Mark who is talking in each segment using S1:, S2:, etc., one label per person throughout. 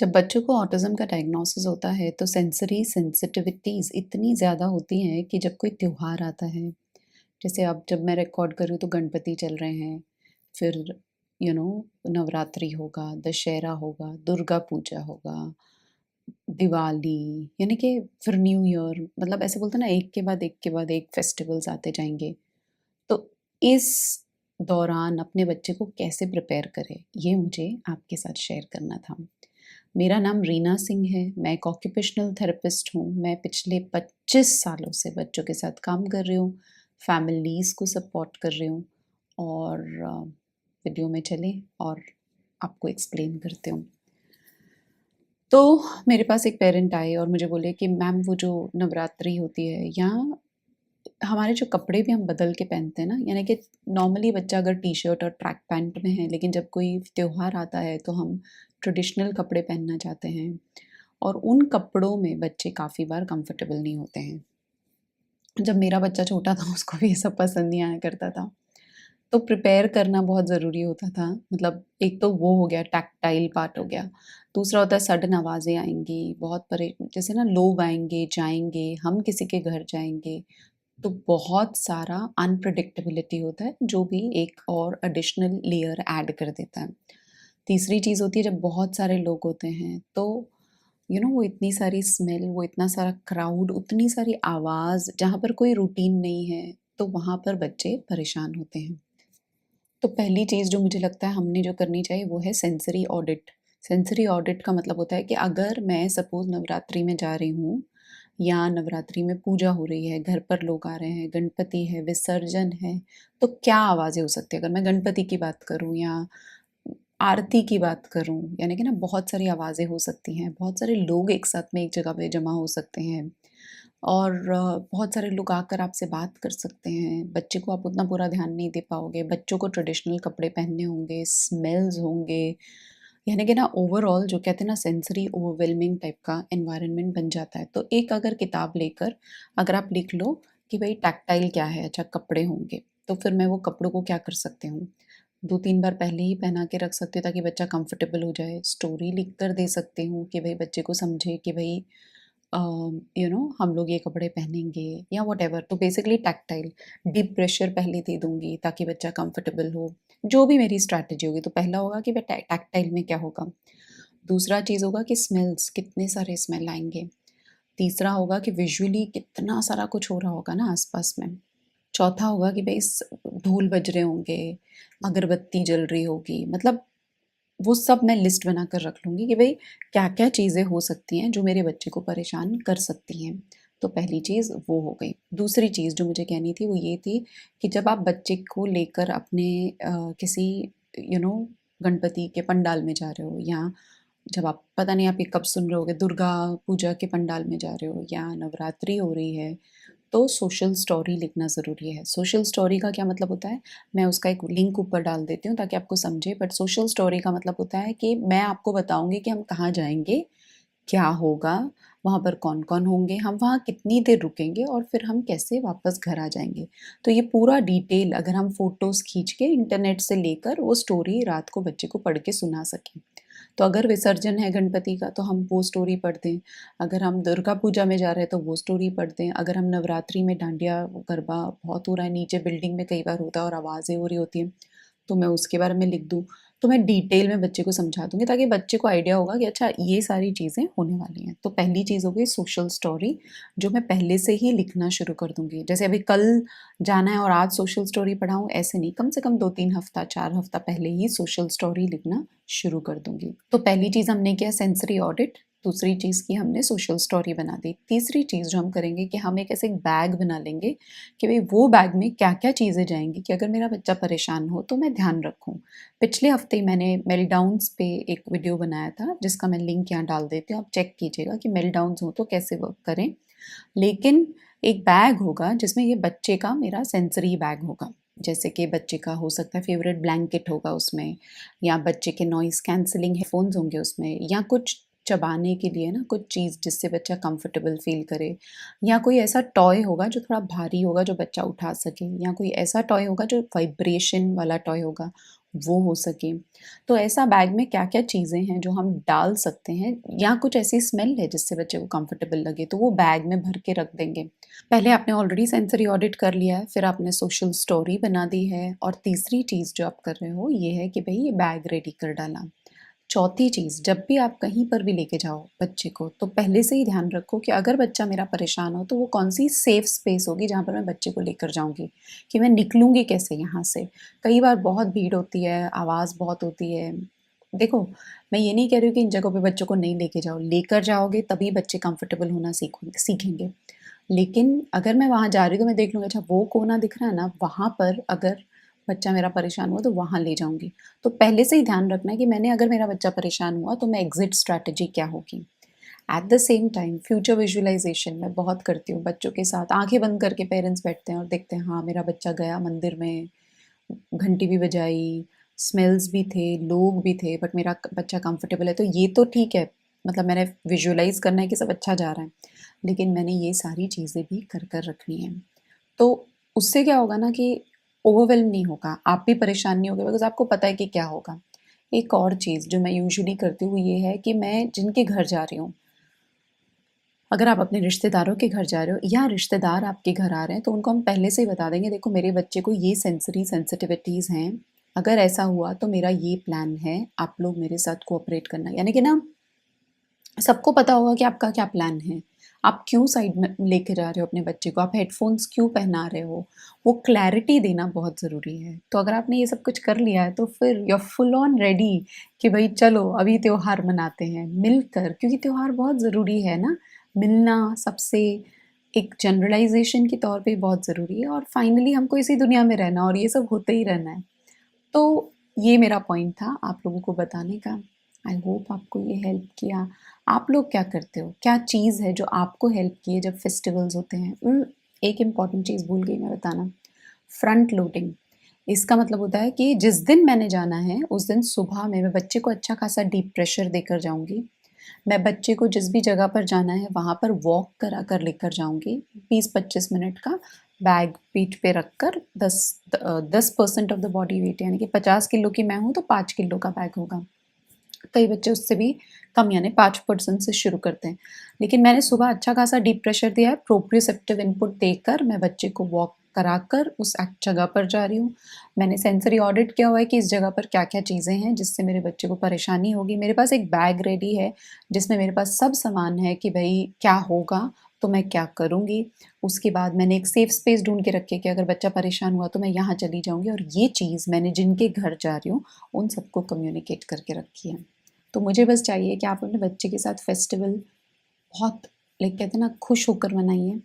S1: जब बच्चों को ऑटिज़्म का डायग्नोसिस होता है तो सेंसरी सेंसिटिविटीज़ इतनी ज़्यादा होती हैं कि जब कोई त्योहार आता है, जैसे अब जब मैं रिकॉर्ड कर रही हूँ तो गणपति चल रहे हैं, फिर नवरात्रि होगा, दशहरा होगा, दुर्गा पूजा होगा, दिवाली, यानी कि फिर न्यू ईयर, मतलब ऐसे बोलते हैं ना, एक के बाद एक के बाद एक फेस्टिवल्स आते जाएँगे। तो इस दौरान अपने बच्चे को कैसे प्रिपेयर करें, ये मुझे आपके साथ शेयर करना था। मेरा नाम रीना सिंह है, मैं एक ऑक्यूपेशनल थेरेपिस्ट हूँ। मैं पिछले 25 सालों से बच्चों के साथ काम कर रही हूँ, फैमिलीज़ को सपोर्ट कर रही हूँ और वीडियो में चलें और आपको एक्सप्लेन करती हूँ। तो मेरे पास एक पेरेंट आए और मुझे बोले कि मैम वो जो नवरात्रि होती है या हमारे जो कपड़े भी हम बदल के पहनते हैं ना, यानी कि नॉर्मली बच्चा अगर टी-शर्ट और ट्रैक पैंट में है, लेकिन जब कोई त्योहार आता है तो हम ट्रेडिशनल कपड़े पहनना चाहते हैं और उन कपड़ों में बच्चे काफ़ी बार कंफर्टेबल नहीं होते हैं। जब मेरा बच्चा छोटा था उसको भी ये सब पसंद नहीं आया करता था। तो प्रिपेयर करना बहुत ज़रूरी होता था। मतलब एक तो वो हो गया, टैक्टाइल पार्ट हो गया। दूसरा होता है सडन आवाज़ें आएँगी, बहुत परे जैसे ना लोग आएँगे, जाएँगे, हम किसी के घर जाएँगे, तो बहुत सारा अनप्रेडिक्टेबिलिटी होता है, जो भी एक और एडिशनल लेयर ऐड कर देता है। तीसरी चीज़ होती है जब बहुत सारे लोग होते हैं, तो वो इतनी सारी स्मेल, वो इतना सारा क्राउड, उतनी सारी आवाज़, जहाँ पर कोई रूटीन नहीं है, तो वहाँ पर बच्चे परेशान होते हैं। तो पहली चीज़ जो मुझे लगता है हमने जो करनी चाहिए वो है सेंसरी ऑडिट। सेंसरी ऑडिट का मतलब होता है कि अगर मैं सपोज़ नवरात्रि में जा रही हूँ या नवरात्रि में पूजा हो रही है, घर पर लोग आ रहे हैं, गणपति है, विसर्जन है, तो क्या आवाज़ें हो सकती हैं? अगर मैं गणपति की बात करूँ या आरती की बात करूँ, यानी कि ना बहुत सारी आवाज़ें हो सकती हैं, बहुत सारे लोग एक साथ में एक जगह पे जमा हो सकते हैं और बहुत सारे लोग आकर आपसे बात कर सकते हैं। बच्चे को आप उतना पूरा ध्यान नहीं दे पाओगे, बच्चों को ट्रेडिशनल कपड़े पहनने होंगे, स्मेल्स होंगे, यानी कि ना ओवरऑल जो कहते हैं ना सेंसरी ओवरवेलमिंग टाइप का एनवायरनमेंट बन जाता है। तो एक अगर किताब लेकर अगर आप लिख लो कि भई टैक्टाइल क्या है? अच्छा कपड़े होंगे, तो फिर मैं वो कपड़ों को क्या कर सकती हूँ? 2-3 बार पहले ही पहना के रख सकती हूँ ताकि बच्चा कंफर्टेबल हो जाए। स्टोरी लिख कर दे सकती हूँ कि भई बच्चे को समझे कि भई हम लोग ये कपड़े पहनेंगे या व्हाटएवर। तो बेसिकली टैक्टाइल, डीप प्रेशर पहले दे दूँगी ताकि बच्चा कंफर्टेबल हो। जो भी मेरी स्ट्रैटेजी होगी, तो पहला होगा कि टैक्टाइल में क्या होगा। दूसरा चीज़ होगा कि स्मेल्स, कितने सारे स्मेल आएँगे। तीसरा होगा कि विज़ुअली कितना सारा कुछ हो रहा होगा ना आस-पास में। चौथा होगा कि भई ढोल बज रहे होंगे, अगरबत्ती जल रही होगी, मतलब वो सब मैं लिस्ट बनाकर रख लूँगी कि भई क्या-क्या चीज़ें हो सकती हैं जो मेरे बच्चे को परेशान कर सकती हैं। तो पहली चीज़ वो हो गई। दूसरी चीज़ जो मुझे कहनी थी वो ये थी कि जब आप बच्चे को लेकर अपने किसी यू नो गणपति के पंडाल में जा रहे हो या जब आप पता नहीं आप ये कब सुन रहे होगे, दुर्गा पूजा के पंडाल में जा रहे हो या नवरात्रि हो रही है, तो सोशल स्टोरी लिखना ज़रूरी है। सोशल स्टोरी का क्या मतलब होता है, मैं उसका एक लिंक ऊपर डाल देती हूँ ताकि आपको समझे, बट सोशल स्टोरी का मतलब होता है कि मैं आपको बताऊँगी कि हम कहाँ जाएँगे, क्या होगा, वहाँ पर कौन-कौन होंगे, हम वहाँ कितनी देर रुकेंगे और फिर हम कैसे वापस घर आ जाएँगे। तो ये पूरा डिटेल अगर हम फ़ोटोज़ खींच के इंटरनेट से लेकर वो स्टोरी रात को बच्चे को पढ़ के सुना सकें। तो अगर विसर्जन है गणपति का तो हम वो स्टोरी पढ़ दें, अगर हम दुर्गा पूजा में जा रहे हैं तो वो स्टोरी पढ़ दें, अगर हम नवरात्रि में डांडिया गरबा बहुत हो रहा है, नीचे बिल्डिंग में कई बार होता है और आवाज़ें हो रही होती हैं, तो मैं उसके बारे में लिख दूँ। तो मैं डिटेल में बच्चे को समझा दूँगी ताकि बच्चे को आइडिया होगा कि अच्छा ये सारी चीज़ें होने वाली हैं। तो पहली चीज़ हो गई सोशल स्टोरी, जो मैं पहले से ही लिखना शुरू कर दूँगी। जैसे अभी कल जाना है और आज सोशल स्टोरी पढ़ाऊँ ऐसे नहीं, कम से कम 2-3 हफ्ता, 4 हफ्ता पहले ही सोशल स्टोरी लिखना शुरू कर दूँगी। तो पहली चीज़ हमने किया सेंसरी ऑडिट, दूसरी चीज़ की हमने सोशल स्टोरी बना दी। तीसरी चीज़ जो हम करेंगे कि हम एक ऐसे बैग बना लेंगे कि भई वो बैग में क्या-क्या चीज़ें जाएँगी कि अगर मेरा बच्चा परेशान हो तो मैं ध्यान रखूँ। पिछले हफ्ते ही मैंने मेल्टडाउन्स पे एक वीडियो बनाया था जिसका मैं लिंक यहाँ डाल देती हूँ, आप चेक कीजिएगा कि मेल्टडाउन्स हो तो कैसे वर्क करें। लेकिन एक बैग होगा जिसमें ये बच्चे का मेरा सेंसरी बैग होगा। जैसे कि बच्चे का हो सकता है फ़ेवरेट ब्लैंकेट होगा उसमें या बच्चे के नॉइज़ कैंसलिंग हेडफ़ोन्स होंगे उसमें या कुछ चबाने के लिए ना कुछ चीज़ जिससे बच्चा कंफर्टेबल फ़ील करे या कोई ऐसा टॉय होगा जो थोड़ा भारी होगा जो बच्चा उठा सके या कोई ऐसा टॉय होगा जो वाइब्रेशन वाला टॉय होगा। वो हो सके। तो ऐसा बैग में क्या-क्या चीज़ें हैं जो हम डाल सकते हैं या कुछ ऐसी स्मेल है जिससे बच्चे को कंफर्टेबल लगे तो वो बैग में भर के रख देंगे। पहले आपने ऑलरेडी सेंसरी ऑडिट कर लिया है, फिर आपने सोशल स्टोरी बना दी है और तीसरी चीज़ जो आप कर रहे हो ये है कि भई ये बैग रेडी कर डाला। चौथी चीज़, जब भी आप कहीं पर भी लेके जाओ बच्चे को, तो पहले से ही ध्यान रखो कि अगर बच्चा मेरा परेशान हो, तो वो कौन-सी सेफ स्पेस होगी जहाँ पर मैं बच्चे को लेकर जाऊँगी, कि मैं निकलूँगी कैसे यहाँ से। कई बार बहुत भीड़ होती है, आवाज़ बहुत होती है। देखो, मैं ये नहीं कह रही हूँ कि इन जगहों पे बच्चों को नहीं लेके जाओ, लेकर जाओगे तभी बच्चे कंफर्टेबल होना सीखेंगे। लेकिन अगर मैं वहाँ जा रही हूँ तो मैं देख लूँगी अच्छा वो कोना दिख रहा है ना, वहाँ पर अगर बच्चा मेरा परेशान हुआ तो वहाँ ले जाऊँगी। तो पहले से ही ध्यान रखना है कि मैंने अगर मेरा बच्चा परेशान हुआ तो मैं एग्ज़िट स्ट्रैटेजी क्या होगी। At the same time future visualisation मैं बहुत करती हूँ बच्चों के साथ। आँखें बंद करके पेरेंट्स बैठते हैं और देखते हैं हाँ, मेरा बच्चा गया मंदिर में, घंटी भी बजाई, स्मेल्स भी थे, लोग भी थे बट मेरा बच्चा कंफर्टेबल है तो ये तो ठीक है। मतलब मैंने विजुअलाइज़ करना है कि सब अच्छा जा रहा है। लेकिन मैंने ये सारी चीज़ें भी कर रखनी है। तो उससे क्या होगा ना कि ओवरवेल्म नहीं होगा, आप भी परेशान नहीं होगे बिकॉज़ आपको पता है कि क्या होगा। एक और चीज़ जो मैं यूजुअली करती हूँ ये है कि मैं जिनके घर जा रही हूँ, अगर आप अपने रिश्तेदारों के घर जा रहे हो या रिश्तेदार आपके घर आ रहे हैं तो उनको हम पहले से ही बता देंगे देखो मेरे बच्चे को ये सेंसरी सेंसिटिविटीज़ हैं, अगर ऐसा हुआ तो मेरा ये प्लान है, आप लोग मेरे साथ कोऑपरेट करना। यानी कि ना सबको पता होगा कि आपका क्या प्लान है। आप क्यों साइड में लेके जा रहे हो अपने बच्चे को, आप हेडफ़ोन्स क्यों पहना रहे हो, वो क्लैरिटी देना बहुत ज़रूरी है। तो अगर आपने ये सब कुछ कर लिया है तो फिर you are full on ready कि भई चलो अभी त्योहार मनाते हैं, मिलकर क्योंकि त्योहार बहुत ज़रूरी है ना, मिलना सबसे एक जनरलाइज़ेशन के तौर पे बहुत ज़रूरी है और फाइनली हमको इसी दुनिया में रहना और ये सब होते ही रहना है। तो ये मेरा पॉइंट था आप लोगों को बताने का। आई होप आपको ये हेल्प किया। आप लोग क्या करते हो? क्या चीज़ है जो आपको हेल्प की है जब फेस्टिवल्स होते हैं? एक इम्पॉर्टेंट चीज़ भूल गई मैं बताना, फ्रंट लोडिंग। इसका मतलब होता है कि जिस दिन मैंने जाना है, उस दिन सुबह में मैं बच्चे को अच्छा खासा डीप प्रेशर देकर जाऊँगी। मैं बच्चे को जिस भी जगह पर जाना है, वहाँ पर वॉक करा कर लेकर जाऊँगी, 20-25 मिनट का बैग पीठ पे रखकर 10% ऑफ द बॉडी वेट यानी कि 50 किलो की मैं हूँ, तो 5 किलो का बैग होगा। कई बच्चे उससे भी कम यानी 5% से शुरू करते हैं। लेकिन मैंने सुबह अच्छा खासा डीप प्रेशर दिया है, प्रोप्रियोसेप्टिव इनपुट देकर मैं बच्चे को वॉक कराकर उस जगह पर जा रही हूँ। मैंने सेंसरी ऑडिट किया हुआ है कि इस जगह पर क्या-क्या चीज़ें हैं जिससे मेरे बच्चे को परेशानी होगी। मेरे पास एक बैग रेडी है जिसमें मेरे पास सब सामान है कि भई क्या होगा तो मैं क्या करूँगी। उसके बाद मैंने एक सेफ स्पेस ढूँढ के रखी है कि अगर बच्चा परेशान हुआ तो मैं यहाँ चली जाऊँगी और ये चीज़ मैंने जिनके घर जा रही हूँ, उन सबको कम्युनिकेट करके रखी है। तो मुझे बस चाहिए कि आप अपने बच्चे के साथ फेस्टिवल बहुत लाइक कहते हैं ना खुश होकर मनाइए।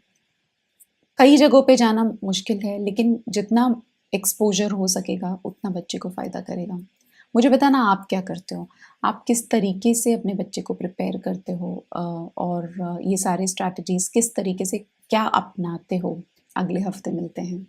S1: कई जगहों पे जाना मुश्किल है लेकिन जितना एक्सपोज़र हो सकेगा उतना बच्चे को फ़ायदा करेगा। मुझे बताना आप क्या करते हो? आप किस तरीके से अपने बच्चे को प्रिपेयर करते हो और ये सारे स्ट्रैटेजीज़ किस तरीके से क्या अपनाते हो? अगले हफ़्ते मिलते हैं।